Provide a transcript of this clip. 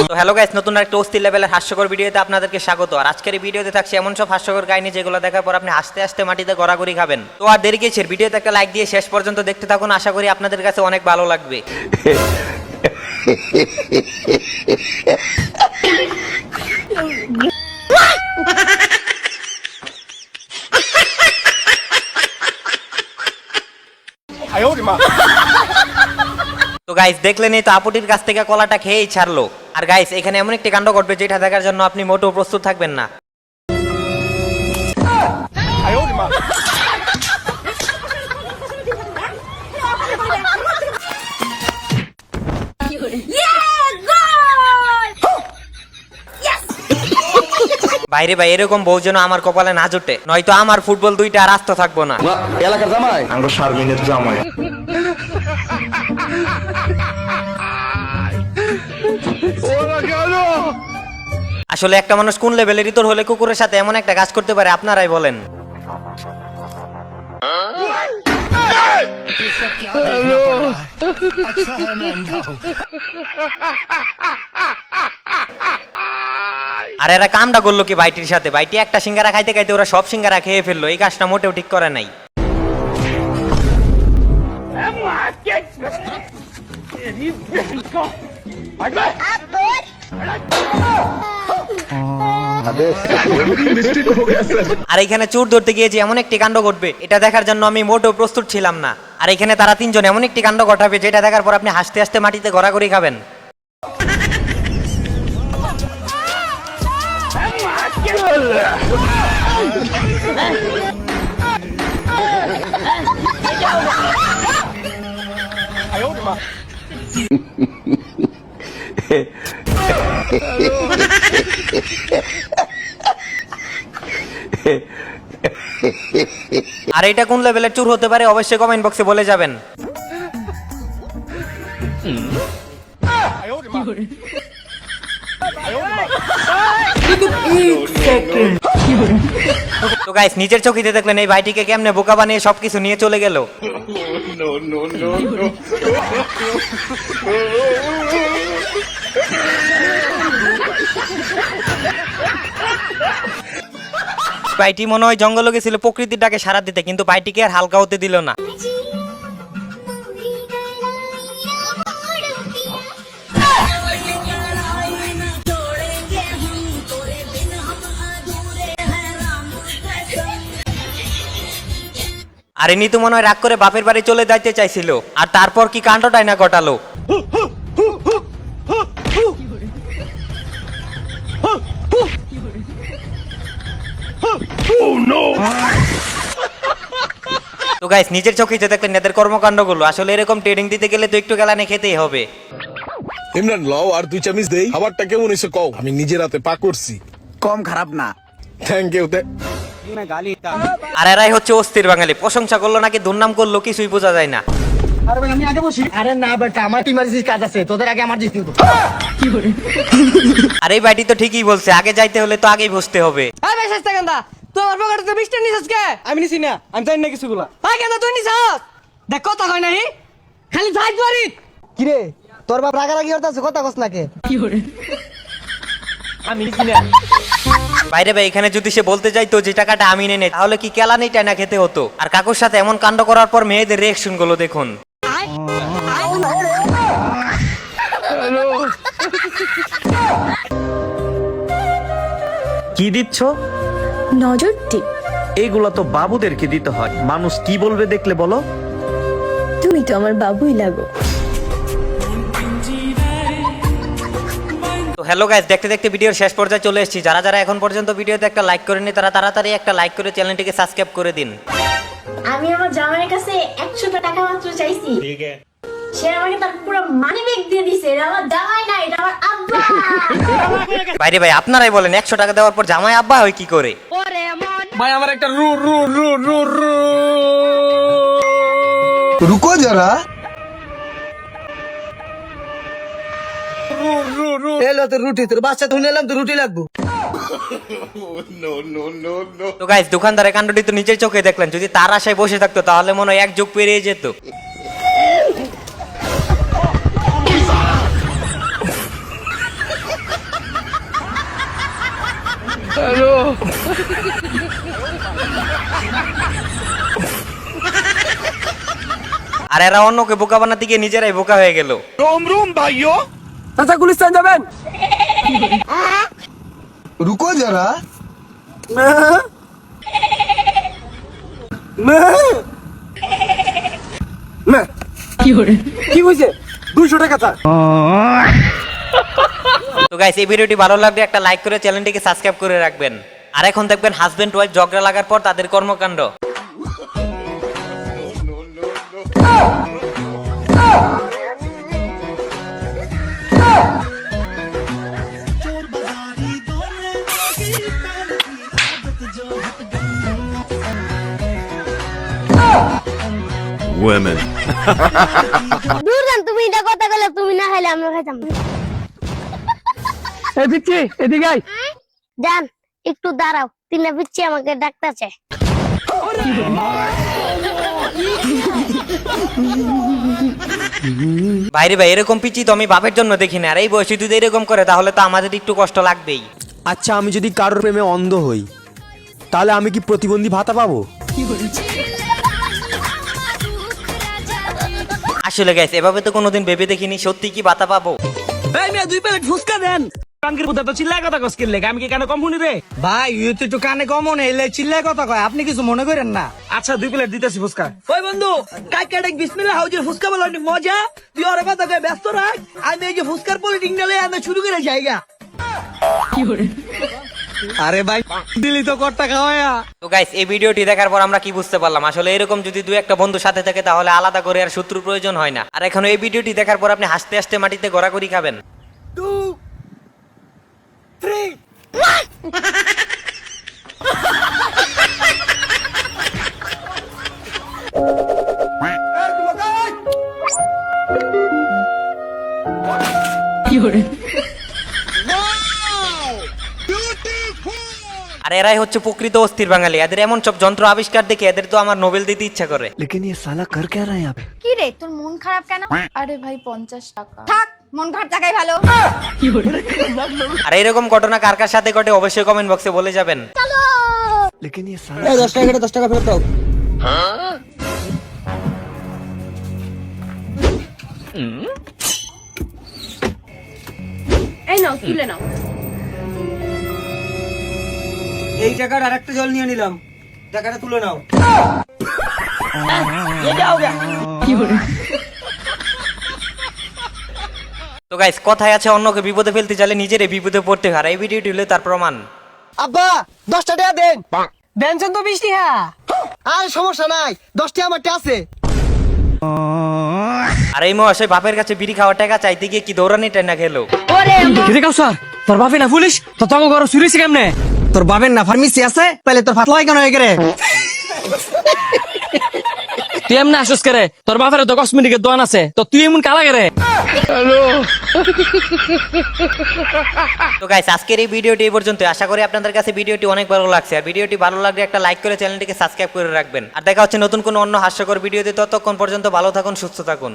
তো hello guys, নতুন একটা অস্থির লেভেলের হাস্যকর ভিডিওতে আপনাদেরকে স্বাগত। আর আজকের এই ভিডিওতে থাকছে এমন সব হাস্যকর কাহিনী যেগুলো দেখার পর আপনি হাসতে হাসতে মাটিতে গড়াগড়ি খাবেন। তো আর দেরি কিসের, ভিডিওতে একটা লাইক দিয়ে শেষ পর্যন্ত দেখতে থাকুন, আশা করি আপনাদের কাছে অনেক ভালো লাগবে। তো গাইস দেখলেনই তো, আপুটির কাছ থেকে কলাটা খেয়েই ছাড়লো। আর গাইস এখানে এমন একটি কাণ্ড ঘটবে যেটা দেখার জন্য আপনি মোটেও প্রস্তুত থাকবেন না। বাইরে ভাই, এরকম বউ যেন আমার কপালে না জুটে, নয়তো আমার ফুটবল দুইটা আর আস্ত থাকবো না। এলাকার জামাই আমরা শারমিনের জামাই। আসলে একটা মানুষ কোন লেভেলের ইতর হলে কুকুরের সাথে এমন একটা কাজ করতে পারে, আপনারাই বলেন। আর এরা কামটা করলো কি ভাইটির সাথে? ভাইটি একটা সিঙ্গারা খাইতে খাইতে ওরা সব সিঙ্গারা খেয়ে ফেললো। এই কাজটা মোটেও ঠিক করে নাই। আর এখানে চোর ধরতে গিয়ে যে এমন একটি কাণ্ড ঘটবে এটা দেখার জন্য আমি মোটেও প্রস্তুত ছিলাম না। আর এখানে তারা তিনজন এমন একটি কাণ্ড ঘটাবে যেটা দেখার পর আপনি হাসতে হাসতে মাটিতে গড়াগড়ি খাবেন। আর এটা কোন লেভেলের চুর হতে পারে অবশ্যই কমেন্ট বক্সে বলে যাবেন। তো গাইস নিজের চোখে দেখলেন এই ভাইটিকে কেমনে বোকা বানিয়ে সবকিছু নিয়ে চলে গেল। ভাইটি মনে হয় জঙ্গলে গেছিল প্রকৃতির ডাকে সাড়া দিতে, কিন্তু ভাইটিকে আর হালকা হতে দিল না। আর ইনি তো মনে হয় রাগ করে বাপের বাড়ি চলে যাইতে চাইছিল, আর তারপর কি কাণ্ডটাই না ঘটালো। তো গাইস নিজের চোখে যে দেখলেন এদের কর্মকাণ্ডগুলো, আসলে এরকম ট্রেনিং দিতে গেলে তো একটু গেলানে খেতেই হবে। ইমরান লও আর 2 চামচ দেই। খাবারটা কেমন হইছে কও, আমি নিজের হাতে পাক করছি। কম খারাপ না। Thank you. আর এরাই হচ্ছে অস্থির বাঙালি, প্রশংসা করলো নাকি দুর্নাম করলো কিছুই বোঝা যায় না। আমি আগে বসি। আরে না বেটা, আমার ইমার্জেন্সি কাজ আছে, তোদের আগে আমার যেতে হবে। আর এই ভাইটি তো ঠিকই বলছে, আগে যাইতে হলে তো আগেই বসতে হবে। আই ভাই সস্তা গেন্দা, তোর পকেটে তো 20 টা নিছস কে? আমি নিছি না, আমি জানি না কিছুগুলা। আই গেন্দা তুই নিছস? দেখ কথা কই নাই, খালি ভাইট মারি। কি রে, তোর বাপ রাগারাগি করতেছে, কথা কস না কে? কি করে? আমি নিছি না। বাইরে ভাই, এখানে যদি সে বলতে যাইতো যে টাকাটা আমি নেই, তাহলে কি কেলানি টাইনা খেতে হতো। আর কাকুর সাথে এমন কাণ্ড করার পর মেয়েদের রিঅ্যাকশন গুলো দেখুন। কি দিচ্ছ? নজর টিপ। এইগুলা তো বাবুদেরকে দিতে হয়, মানুষ কি বলবে দেখলে বলো। তুমি তো আমার বাবুই লাগো। তো হ্যালো গাইস, দেখতে দেখতে ভিডিওর শেষ পর্যায়ে চলে এসেছি। যারা যারা এখন পর্যন্ত ভিডিওতে একটা লাইক করেনি তারা তাড়াতাড়ি একটা লাইক করে চ্যানেলটিকে সাবস্ক্রাইব করে দিন। আমি আমার জামাইয়ের কাছে 100 টাকা মাত্র চাইছি, সে আমাকে তার পুরো মানি ব্যাগ দিয়ে দিছে। এটা আমার জামাই না, এটা আমার আব্বা। বাইরে ভাই আপনারাই বলেন, 100 টাকা দেওয়ার পর জামাই আব্বা হয় কি করে? ভাই আমার একটা রুকো যারা। এলো তো রুটি, তোর বাচ্চা ধুয়ে নিলাম তো রুটি লাগবো। তো গাইস দোকানদারের কাণ্ডটি তো নিজের চোখে দেখলেন, যদি তার আশায় বসে থাকতো তাহলে মনে হয় এক যুগ পেরিয়ে যেত। আর এরা অন্যকে বোকা বানাতে গিয়ে নিজেরাই বোকা হয়ে গেল। চাচা গুলিস্তান যাবেন? রুকো যারা কি হয়েছে? 200 টাকা চা। তো গাইস এই ভিডিওটি ভালো লাগলে একটা লাইক করে চ্যানেলটিকে সাবস্ক্রাইব করে রাখবেন। আর এখন দেখবেন হাজবেন্ড ওয়াইফ ঝগড়া লাগার পর তাদের কর্মকাণ্ড। women দূর যান, তুমি এটা কথা বলে তুমি না খাইলে আমরা খাইতাম না। এই পিচ্ছি এদিকে আয়। যান একটু দাঁড়াও, তিনা পিচ্ছি আমাকে ডাকতেছে। বাইরে ভাই এরকম পিচি তো আমি বাপের জন্য দেখি না। আর এই বয়সে যদি এরকম করে তাহলে তো আমাদের একটু কষ্ট লাগবেই। আচ্ছা, আমি যদি কারোর প্রেমে অন্ধ হই তাহলে আমি কি প্রতিবন্ধী ভাতা পাবো? আসলে গাইস এভাবে তো কোনোদিন ভেবে দেখিনি, সত্যি কি বাতা পাবো? এই মিয়া 2 প্লেট ফুসকা দেন। কানকির বুদা তো চিল্লায় কথা কস কিনলে, আমি কি কানে কম শুনি রে? ভাই ইউ তো একটু কানে কম মনে এলে চিল্লায় কথা কয়, আপনি কিছু মনে করেন না। আচ্ছা 2 প্লেট দিতেছি ফুসকা। ওই বন্ধু কাইকা ডাক বিসমিল্লাহ হাউজের ফুসকা বলো অনেক মজা। তুই ওরে কথা কয় ব্যস্ত রাখ, আমি এই যে ফুসকার পলিটিং নালে আমি শুরু করে যাইগা। আরে ভাই দিলি তো কট্টা খাওয়ায়া। তো গাইস এই ভিডিওটি দেখার পর আমরা কি বুঝতে পারলাম, আসলে এরকম যদি দুই একটা বন্ধু সাথে থাকে তাহলে আলাদা করে আর শত্রুর প্রয়োজন হয় না। আর এখন এই ভিডিওটি দেখার পর আপনি হাসতে হাসতে মাটিতে গড়াগড়ি খাবেন। 2 3 আর এরাই হচ্ছে প্রকৃত অস্থির বাঙালি। এদের এমন সব যন্ত্র আবিষ্কার দেখে এদের তো আমার নোবেল দিতে ইচ্ছা করে। কি রে তোর মন খারাপ কেন? আরে ভাই 50 টাকা থাক, মন খারাপ টাকাই ভালো। আর এরকম ঘটনা কার কার সাথে ঘটে অবশ্যই কমেন্ট বক্সে বলে যাবেন। এই 10 টাকা 10 টাকা ফেরত দাও। এই নাও, তুলে নাও। এই টাকার আরেকটা জল নিয়ে নিলাম, টাকাটা তুলে নাও। তো গাইস কথায় আছে অন্যকে বিপদে ফেলতে চাইলে নিজেরই বিপদে পড়তে হয়। আর এই ভিডিওটি হলো তার প্রমাণ। আব্বা 10 টাকা দেন। বেনছেন তো 20 টাকা। আর সমস্যা নাই, 10 টাকা আমারটা আছে। আর এই মহাশয় বাপের কাছে বিড়ি খাওয়ার টাকা চাইতে গিয়ে কি দৌড়ানি টেনা খেলো। কি দেখাও স্যার, তোর বাপে না পুলিশ তো তোকে ঘর চুরিছে কেমনে? তোর বাপের না ফার্মেসি আছে, তাহলে তোর ফাটলাই কেন হয়ে গেলে? তুই এমন আসুস করে, তোর বাপের তো কসমেটিকের দোকান আছে, তো তুই এমন কালা গেরে? তো গাইস আজকের এই ভিডিওটি এই পর্যন্ত। আশা করি আপনাদের কাছে ভিডিওটি অনেক ভালো লাগছে। আর ভিডিওটি ভালো লাগলে একটা লাইক করে চ্যানেলটিকে সাবস্ক্রাইব করে রাখবেন। আর দেখা হচ্ছে নতুন কোনো অন্য হাস্যকর ভিডিওতে। ততক্ষণ পর্যন্ত ভালো থাকুন, সুস্থ থাকুন।